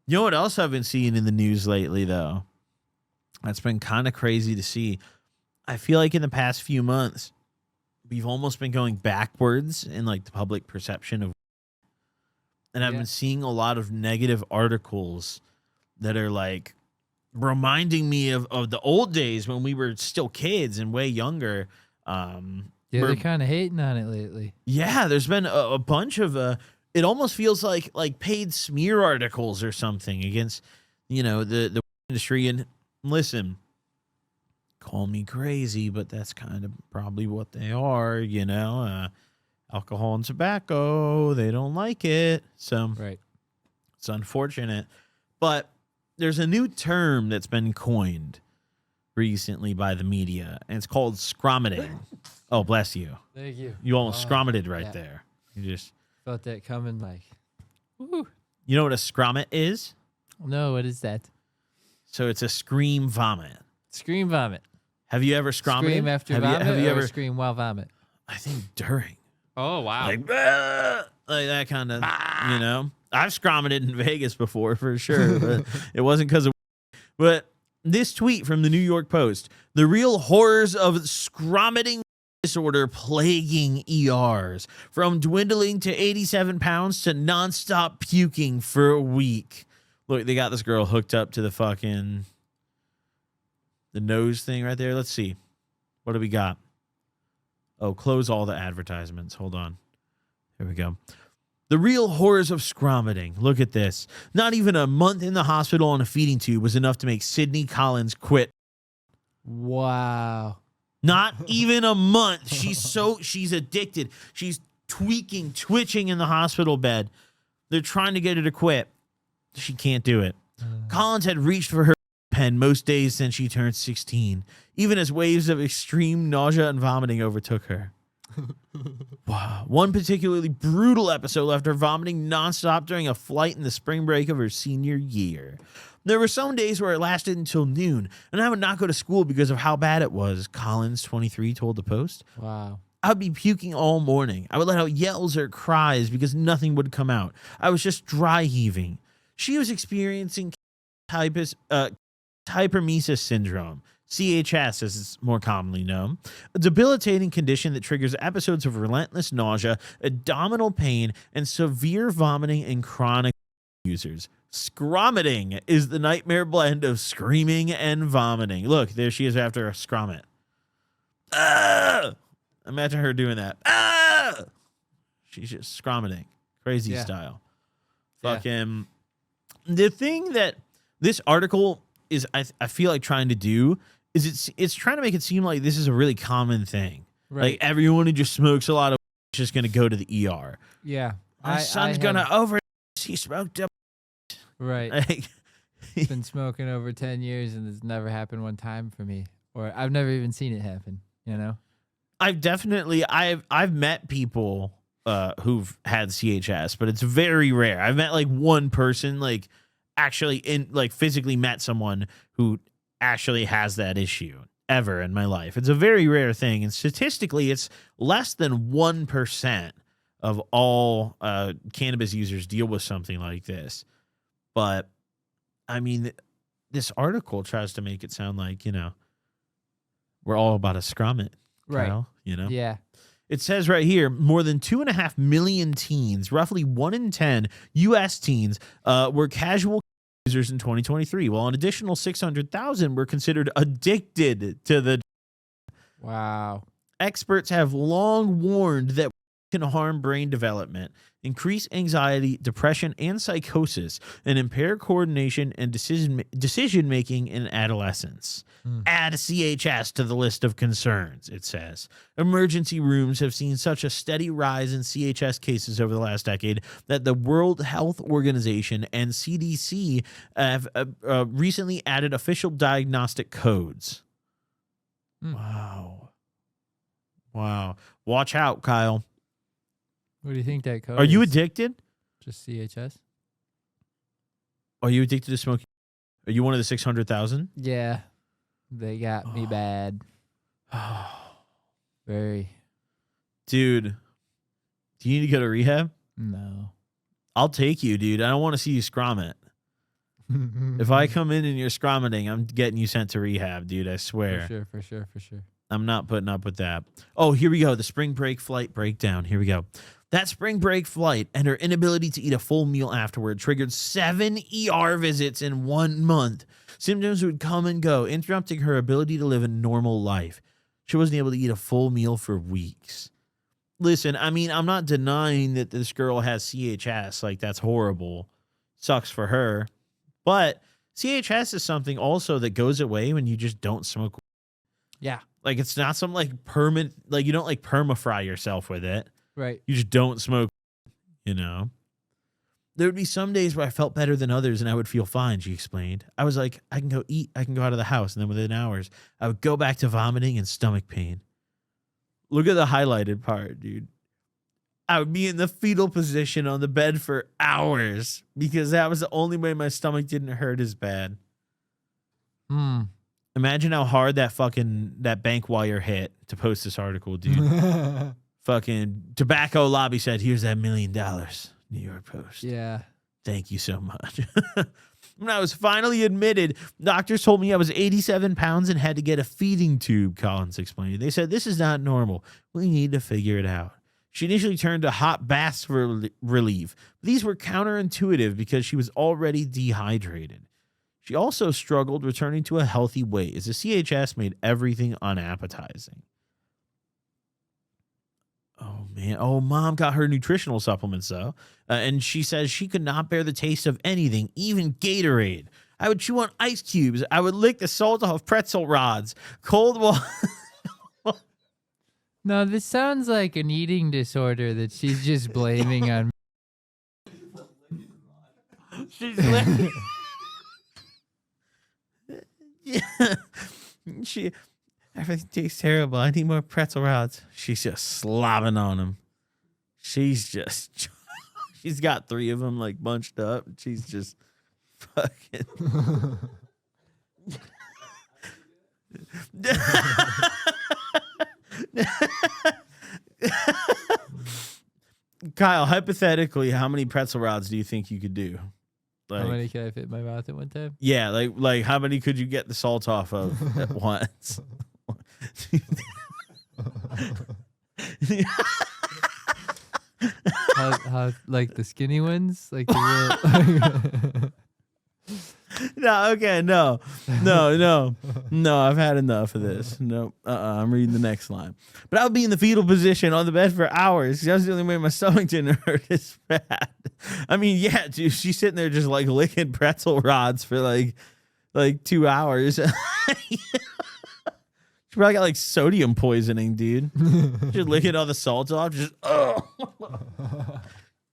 You know what else I've been seeing in the news lately, though? That's been kind of crazy to see. I feel like in the past few months, we've almost been going backwards in like the public perception of, and I've been seeing a lot of negative articles that are like reminding me of the old days when we were still kids and way younger. They're kind of hating on it lately. Yeah, there's been a bunch of it almost feels like paid smear articles or something against, the industry. And listen, call me crazy, but that's kind of probably what they are, alcohol and tobacco, they don't like it. So right. It's unfortunate. But there's a new term that's been coined recently by the media, and it's called scromiting. Oh, bless you. Thank you. You almost scromited right there. You just felt that coming like, woo. You know what a scromit is? No, what is that? So it's a scream vomit. Scream vomit. Have you ever scromited? Scream after vomit have you or ever scream while vomit? I think during. Oh, wow. Like that kind of, I've scromited in Vegas before for sure, but it wasn't because of. But this tweet from the New York Post: the real horrors of scromiting disorder plaguing ERs, from dwindling to 87 pounds to nonstop puking for a week. Look, they got this girl hooked up to the nose thing right there. Let's see. What do we got? Oh, close all the advertisements. Hold on. Here we go. The real horrors of scromiting. Look at this. Not even a month in the hospital on a feeding tube was enough to make Sydney Collins quit. Wow. Not even a month. She's addicted. She's tweaking, twitching in the hospital bed. They're trying to get her to quit. She can't do it. Collins had reached for her pen most days since she turned 16, even as waves of extreme nausea and vomiting overtook her. Wow. One particularly brutal episode left her vomiting nonstop during a flight in the spring break of her senior year. There were some days where it lasted until noon, and I would not go to school because of how bad it was, Collins, 23, told the Post. Wow. I would be puking all morning. I would let out yells or cries because nothing would come out. I was just dry heaving. She was experiencing hyperemesis syndrome, CHS as it's more commonly known, a debilitating condition that triggers episodes of relentless nausea, abdominal pain, and severe vomiting in chronic users. Scromiting is the nightmare blend of screaming and vomiting. Look, there she is after a scromit. Ah! Imagine her doing that. Ah! She's just scromiting. Crazy style. Fucking. The thing that this article is, I feel like trying to do is it's trying to make it seem like this is a really common thing. Right. Like everyone who just smokes a lot of is just going to go to the ER. Yeah. My son's going to overdose. He smoked up. Right. Like, I've been smoking over 10 years and it's never happened one time for me. Or I've never even seen it happen, I've met people who've had CHS, but it's very rare. I've met like one person, like actually physically met someone who actually has that issue ever in my life. It's a very rare thing. And statistically, it's less than 1% of all cannabis users deal with something like this. But I mean, this article tries to make it sound like, we're all about a scromit. Right. Kyle, Yeah. It says right here, more than 2.5 million teens, roughly 1 in 10 U.S. teens, were casual users in 2023, while an additional 600,000 were considered addicted to the. Wow. Experts have long warned that can harm brain development, increase anxiety, depression, and psychosis, and impair coordination and decision-making in adolescence. Add CHS to the list of concerns, it says. Emergency rooms have seen such a steady rise in CHS cases over the last decade that the World Health Organization and CDC have recently added official diagnostic codes. Wow. Watch out, Kyle. What do you think that code Are you addicted? Just CHS? Are you addicted to smoking? Are you one of the 600,000? Yeah. They got me bad. Very. Dude, do you need to go to rehab? No. I'll take you, dude. I don't want to see you scrom it. If I come in and you're scromiting, I'm getting you sent to rehab, dude. I swear. For sure. I'm not putting up with that. Oh, here we go. The spring break flight breakdown. Here we go. That spring break flight and her inability to eat a full meal afterward triggered 7 ER visits in 1 month. Symptoms would come and go, interrupting her ability to live a normal life. She wasn't able to eat a full meal for weeks. Listen, I mean, I'm not denying that this girl has CHS. Like, that's horrible. Sucks for her. But CHS is something also that goes away when you just don't smoke. Yeah. Like, it's not some, like, permanent, like, you don't, like, perma-fry yourself with it. Right. You just don't smoke, you know? There would be some days where I felt better than others and I would feel fine, she explained. I was like, I can go eat, I can go out of the house. And then within hours, I would go back to vomiting and stomach pain. Look at the highlighted part, dude. I would be in the fetal position on the bed for hours because that was the only way my stomach didn't hurt as bad. Imagine how hard that bank wire hit to post this article, dude. Fucking tobacco lobby said, here's that $1 million. New York Post. Yeah. Thank you so much. When I was finally admitted, doctors told me I was 87 pounds and had to get a feeding tube, Collins explained. They said, this is not normal. We need to figure it out. She initially turned to hot baths for relief. These were counterintuitive because she was already dehydrated. She also struggled returning to a healthy weight as the CHS made everything unappetizing. Oh, man. Oh, mom got her nutritional supplements, though. And she says she could not bear the taste of anything, even Gatorade. I would chew on ice cubes. I would lick the salt off pretzel rods. Cold water. No, this sounds like an eating disorder that she's just blaming on. She's like, yeah. Everything tastes terrible. I need more pretzel rods. She's just slobbing on them. She's got 3 of them like bunched up. She's just fucking. Kyle, hypothetically, how many pretzel rods do you think you could do? Like, how many can I fit in my mouth at one time? Yeah, like how many could you get the salt off of at once? how like the skinny ones, like the real. No, okay, no. I've had enough of this. No, I'm reading the next line. But I would be in the fetal position on the bed for hours. That was the only way my stomach didn't hurt as bad. I mean, yeah, dude, she's sitting there just like licking pretzel rods for like 2 hours. She probably got like sodium poisoning, dude. Just licking all the salt off, just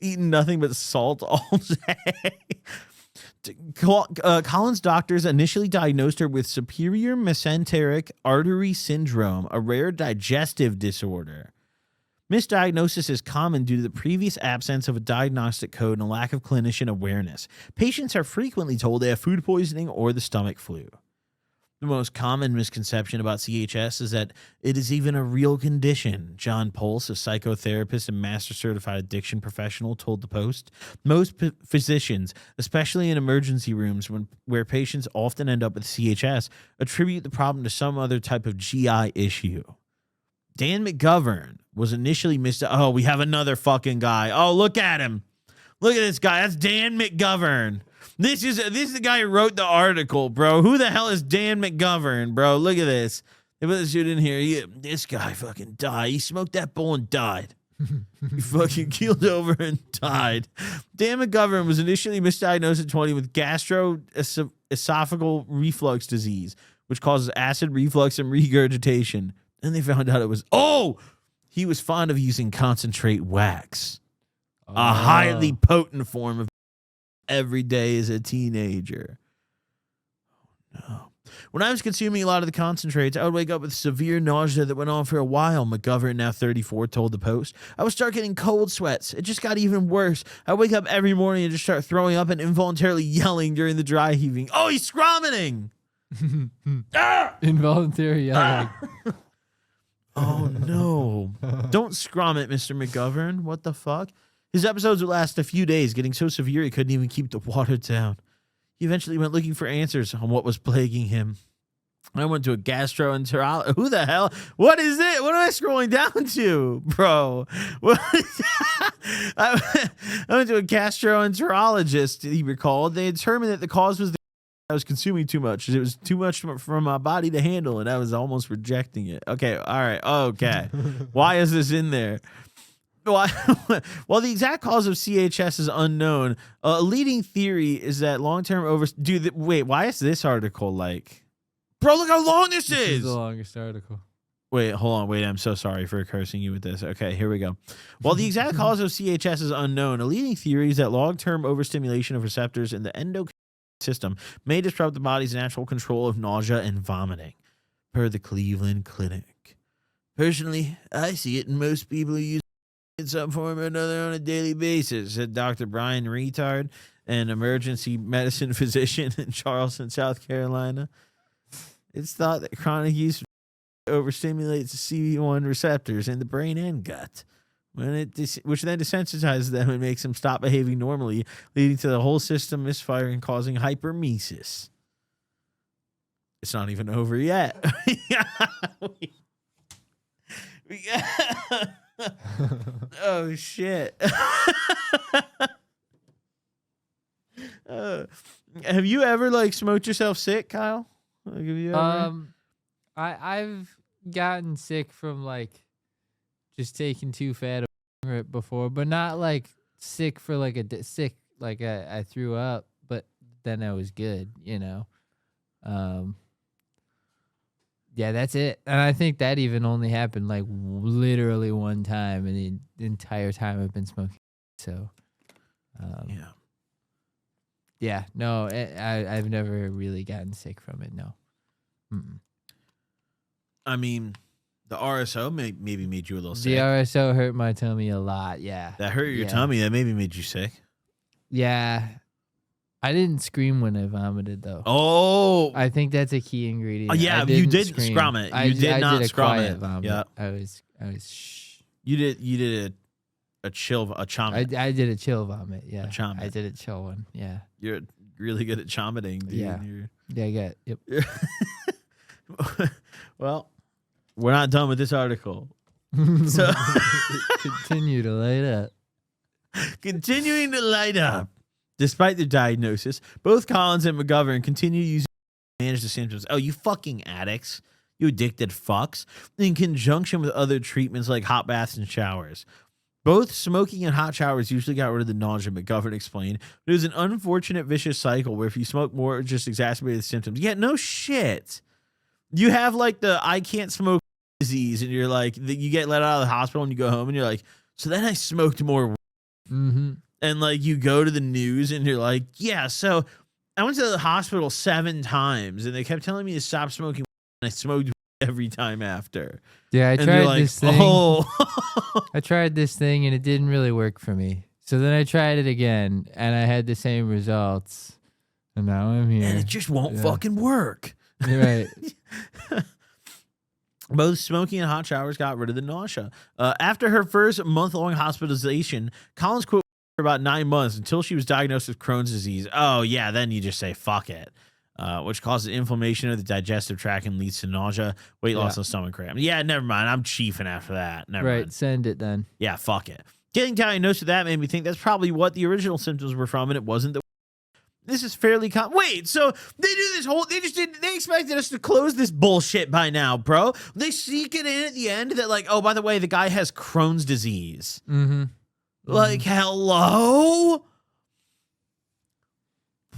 eating nothing but salt all day. Collins' doctors initially diagnosed her with superior mesenteric artery syndrome, a rare digestive disorder. Misdiagnosis is common due to the previous absence of a diagnostic code and a lack of clinician awareness. Patients are frequently told they have food poisoning or the stomach flu. The most common misconception about CHS is that it is even a real condition, John Pulse, a psychotherapist and master certified addiction professional, told the Post. Most physicians, especially in emergency rooms where patients often end up with CHS, attribute the problem to some other type of GI issue. Dan McGovern was initially oh, we have another fucking guy. Oh, look at him. Look at this guy. That's Dan McGovern. This is the guy who wrote the article, bro. Who the hell is Dan McGovern, bro? Look at this. They put this dude in here. This guy fucking died. He smoked that bowl and died. He fucking keeled over and died. Dan McGovern was initially misdiagnosed at 20 with gastroesophageal reflux disease, which causes acid reflux and regurgitation. And they found out it was, he was fond of using concentrate wax, a highly potent form of every day as a teenager. Oh, no. When I was consuming a lot of the concentrates, I would wake up with severe nausea that went on for a while, McGovern, now 34, told the Post. I would start getting cold sweats. It just got even worse. I wake up every morning and just start throwing up and involuntarily yelling during the dry heaving. Oh, he's scromiting! Involuntary yelling. Oh, no. Don't scrom it, Mr. McGovern. What the fuck? His episodes would last a few days, getting so severe he couldn't even keep the water down. He eventually went looking for answers on what was plaguing him. I went to a gastroenterologist. Who the hell? What is it? What am I scrolling down to, bro? I went to a gastroenterologist, he recalled. They determined that the cause was I was consuming too much. It was too much for my body to handle, and I was almost rejecting it. Okay, all right, okay. Why is this in there? Well, the exact cause of CHS is unknown. A leading theory is that long-term wait, why is this article like... Bro, look how long this is. This is the longest article. Wait, hold on. Wait, I'm so sorry for cursing you with this. Okay, here we go. While the exact cause of CHS is unknown, a leading theory is that long-term overstimulation of receptors in the endocrine system may disrupt the body's natural control of nausea and vomiting, per the Cleveland Clinic. Personally, I see it in most people who use it in some form or another on a daily basis, said Dr. Brian Retard, an emergency medicine physician in Charleston, South Carolina. It's thought that chronic use overstimulates the CB1 receptors in the brain and gut, which then desensitizes them and makes them stop behaving normally, leading to the whole system misfiring, causing hyperemesis. It's not even over yet. Oh, shit. Have you ever, like, smoked yourself sick, Kyle? Like, have you ever... I've gotten sick from like just taking too fat of it before, but not like sick for like sick like I threw up, but then I was good, you know. Yeah, that's it. And I think that even only happened like literally one time in the entire time I've been smoking. So, yeah, no, I've never really gotten sick from it. No. Mm-mm. I mean, the RSO maybe made you a little sick. The RSO hurt my tummy a lot, yeah. That hurt your tummy. That maybe made you sick. Yeah. I didn't scream when I vomited, though. Oh. I think that's a key ingredient. Yeah, you did scrum it. You did not scrum it. Vomit. Yeah. I was shh. You did a chomit. I did a chill vomit, yeah. A chomit. I did a chill one, yeah. You're really good at chomiting, dude. Yeah. Yeah, I got it. Yep. Well, we're not done with this article. So continue to light up. Continuing to light up. Despite the diagnosis, both Collins and McGovern continue using to manage the symptoms. Oh, you fucking addicts. You addicted fucks. In conjunction with other treatments like hot baths and showers. Both smoking and hot showers usually got rid of the nausea, McGovern explained. But it was an unfortunate vicious cycle where if you smoke more, it just exacerbated the symptoms. Yeah, no shit. You have like the I can't smoke disease, and you're like, you get let out of the hospital and you go home and you're like, so then I smoked more. Mm-hmm. And like you go to the news and you're like, yeah, so I went to the hospital 7 times and they kept telling me to stop smoking and I smoked every time after. Yeah, I tried this thing. Oh. I tried this thing and it didn't really work for me. So then I tried it again and I had the same results. And now I'm here. And it just won't fucking work. You're right. Both smoking and hot showers got rid of the nausea. After her first month-long hospitalization, Collins quote for about 9 months until she was diagnosed with Crohn's disease. Oh, yeah, then you just say, fuck it, which causes inflammation of the digestive tract and leads to nausea, weight loss, and stomach cramp. Yeah, never mind. I'm chiefing after that. Never mind. Send it then. Yeah, fuck it. Getting diagnosed with that made me think that's probably what the original symptoms were from, and it wasn't the... This is fairly wait, so they do this whole... They expected us to close this bullshit by now, bro. They sneak it in at the end that, like, oh, by the way, the guy has Crohn's disease. Mm-hmm. Like, hello?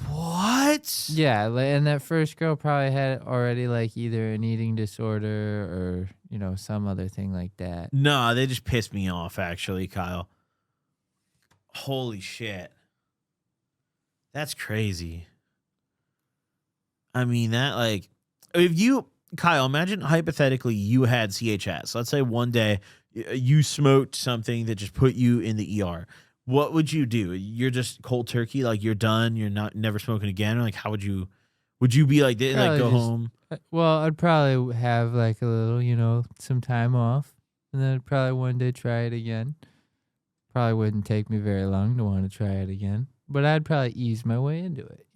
What? Yeah, and that first girl probably had already, like, either an eating disorder or, you know, some other thing like that. No, they just pissed me off, actually, Kyle. Holy shit. That's crazy. I mean, that, like, if you, Kyle, imagine hypothetically you had CHS. Let's say one day you smoked something that just put you in the ER. What would you do? You're just cold turkey, like you're done, you're not never smoking again? Or like, how would you be like, go home? Well, I'd probably have like a little, you know, some time off, and then I'd probably one day try it again. Probably wouldn't take me very long to want to try it again. but I'd probably ease my way into it.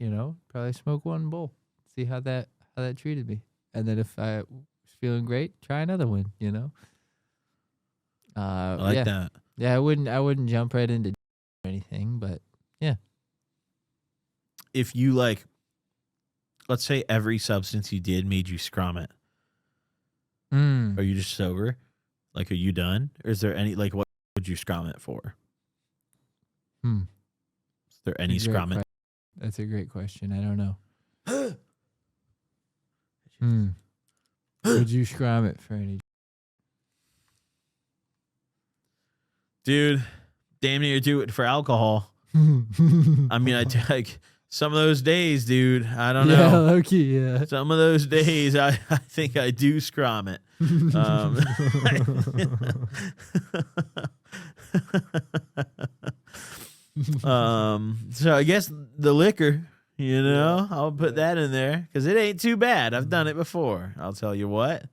Probably smoke one bowl, see how that treated me, and then if I was feeling great, try another one. I like that. Yeah, I wouldn't jump right into or anything, but yeah. If you like, let's say every substance you did made you scrum it. Are you just sober? Like, are you done? Or is there any, like, what would you scrum it for? Is there any scrum it? That's a great question. I don't know. Would you scrum it for any? Dude, damn near do it for alcohol. I mean, I take some of those days, dude. I don't know. Yeah, low-key, yeah. Some of those days, I think I do scrum it. So I guess the liquor, I'll put that in there because it ain't too bad. I've done it before. I'll tell you what.